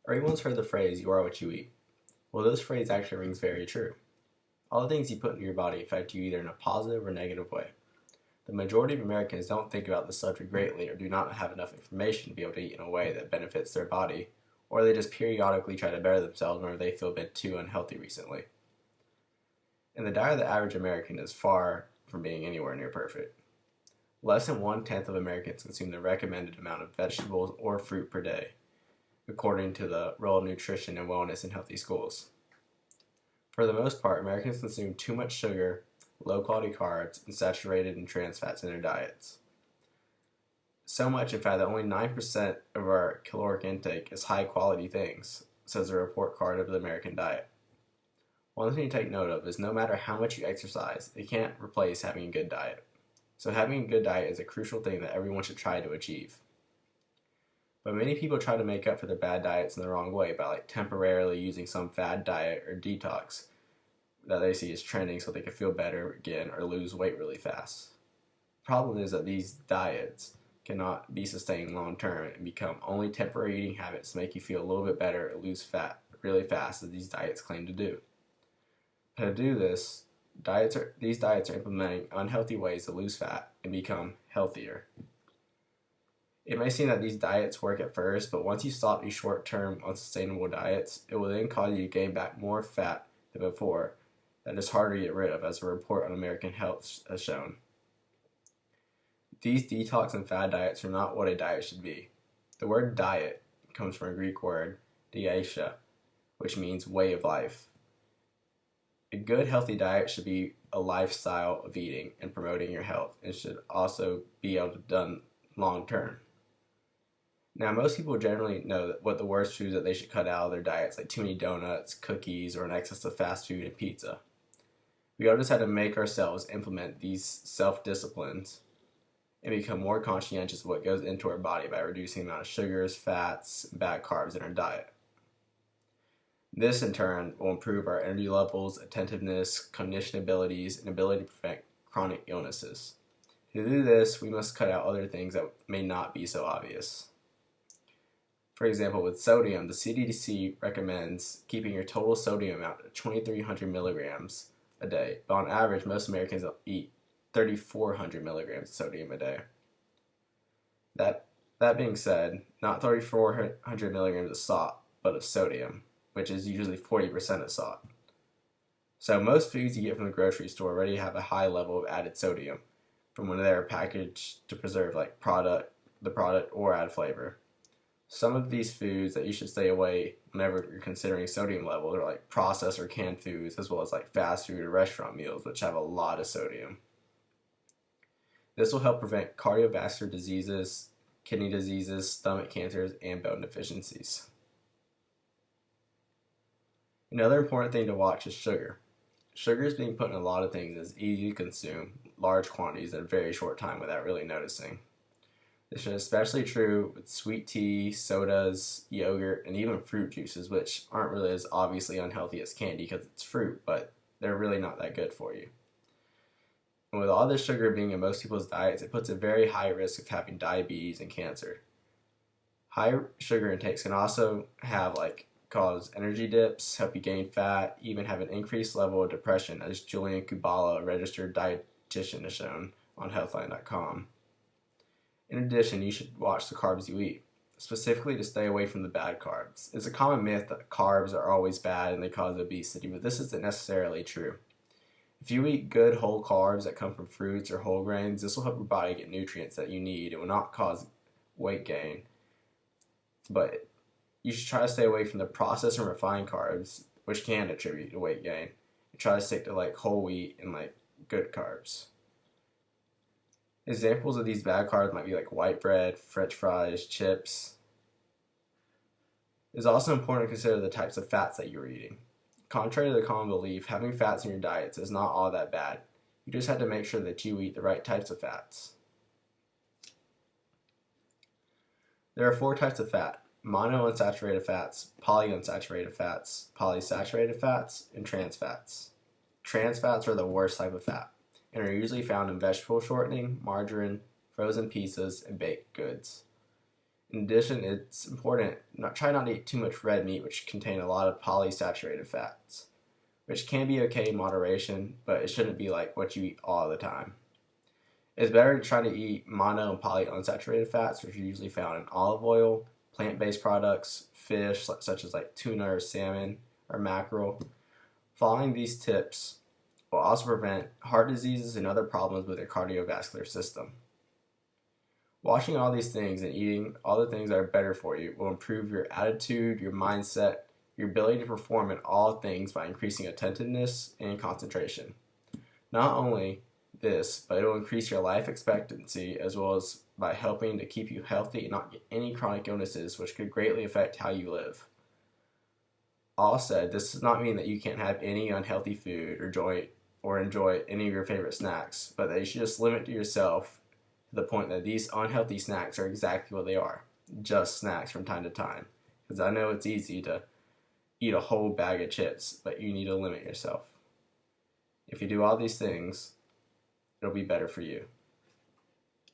Everyone's heard the phrase, you are what you eat. Well, this phrase actually rings very true. All the things you put into your body affect you either in a positive or negative way. The majority of Americans don't think about this subject greatly or do not have enough information to be able to eat in a way that benefits their body, or they just periodically try to better themselves whenever they feel a bit too unhealthy recently. And the diet of the average American is far from being anywhere near perfect. Less than 1/10 of Americans consume the recommended amount of vegetables or fruit per day, according to the Role of Nutrition and Wellness in Healthy Schools. For the most part, Americans consume too much sugar, low-quality carbs, and saturated and trans fats in their diets. So much, in fact, that only 9% of our caloric intake is high-quality things, says the report card of the American diet. One thing to take note of is no matter how much you exercise, it can't replace having a good diet. So having a good diet is a crucial thing that everyone should try to achieve. But many people try to make up for their bad diets in the wrong way by temporarily using some fad diet or detox that they see as trending so they can feel better again or lose weight really fast. The problem is that these diets cannot be sustained long term and become only temporary eating habits to make you feel a little bit better or lose fat really fast, as these diets claim to do. To do this, these diets are implementing unhealthy ways to lose fat and become healthier. It may seem that these diets work at first, but once you stop these short-term unsustainable diets, it will then cause you to gain back more fat than before that is harder to get rid of, as a report on American Health has shown. These detox and fad diets are not what a diet should be. The word diet comes from a Greek word, diaetia, which means way of life. A good healthy diet should be a lifestyle of eating and promoting your health, and should also be able to be done long term. Now, most people generally know what the worst foods that they should cut out of their diets, like too many donuts, cookies, or an excess of fast food and pizza. We all just have to make ourselves implement these self-disciplines and become more conscientious of what goes into our body by reducing the amount of sugars, fats, and bad carbs in our diet. This, in turn, will improve our energy levels, attentiveness, cognition abilities, and ability to prevent chronic illnesses. To do this, we must cut out other things that may not be so obvious. For example, with sodium, the CDC recommends keeping your total sodium amount at 2,300 milligrams a day, but on average, most Americans eat 3,400 milligrams of sodium a day. That being said, not 3,400 milligrams of salt, but of sodium, which is usually 40% of salt. So most foods you get from the grocery store already have a high level of added sodium from when they're packaged to preserve the product or add flavor. Some of these foods that you should stay away whenever you're considering sodium levels are like processed or canned foods, as well as like fast food or restaurant meals, which have a lot of sodium. This will help prevent cardiovascular diseases, kidney diseases, stomach cancers, and bone deficiencies. Another important thing to watch is sugar. Sugar is being put in a lot of things and is easy to consume large quantities in a very short time without really noticing. This is especially true with sweet tea, sodas, yogurt, and even fruit juices, which aren't really as obviously unhealthy as candy because it's fruit, but they're really not that good for you. And with all this sugar being in most people's diets, it puts a very high risk of having diabetes and cancer. High sugar intakes can also cause energy dips, help you gain fat, even have an increased level of depression, as Julian Kubala, a registered dietitian, has shown on Healthline.com. In addition, you should watch the carbs you eat, specifically to stay away from the bad carbs. It's a common myth that carbs are always bad and they cause obesity, but this isn't necessarily true. If you eat good whole carbs that come from fruits or whole grains, this will help your body get nutrients that you need. It will not cause weight gain, but you should try to stay away from the processed and refined carbs, which can attribute to weight gain. And try to stick to whole wheat and good carbs. Examples of these bad carbs might be white bread, French fries, chips. It's also important to consider the types of fats that you're eating. Contrary to the common belief, having fats in your diets is not all that bad. You just have to make sure that you eat the right types of fats. There are 4 types of fat: monounsaturated fats, polyunsaturated fats, polysaturated fats, and trans fats. Trans fats are the worst type of fat and are usually found in vegetable shortening, margarine, frozen pizzas, and baked goods. In addition, it's important try not to eat too much red meat, which contain a lot of polysaturated fats, which can be okay in moderation, but it shouldn't be like what you eat all the time. It's better to try to eat mono and polyunsaturated fats, which are usually found in olive oil, plant-based products, fish such as like tuna or salmon or mackerel. Following these tips will also prevent heart diseases and other problems with your cardiovascular system. Watching all these things and eating all the things that are better for you will improve your attitude, your mindset, your ability to perform in all things by increasing attentiveness and concentration. Not only this, but it will increase your life expectancy as well as by helping to keep you healthy and not get any chronic illnesses, which could greatly affect how you live. All said, this does not mean that you can't have any unhealthy food or enjoy any of your favorite snacks, but that you should just limit to yourself to the point that these unhealthy snacks are exactly what they are, just snacks from time to time. Because I know it's easy to eat a whole bag of chips, but you need to limit yourself. If you do all these things, it'll be better for you.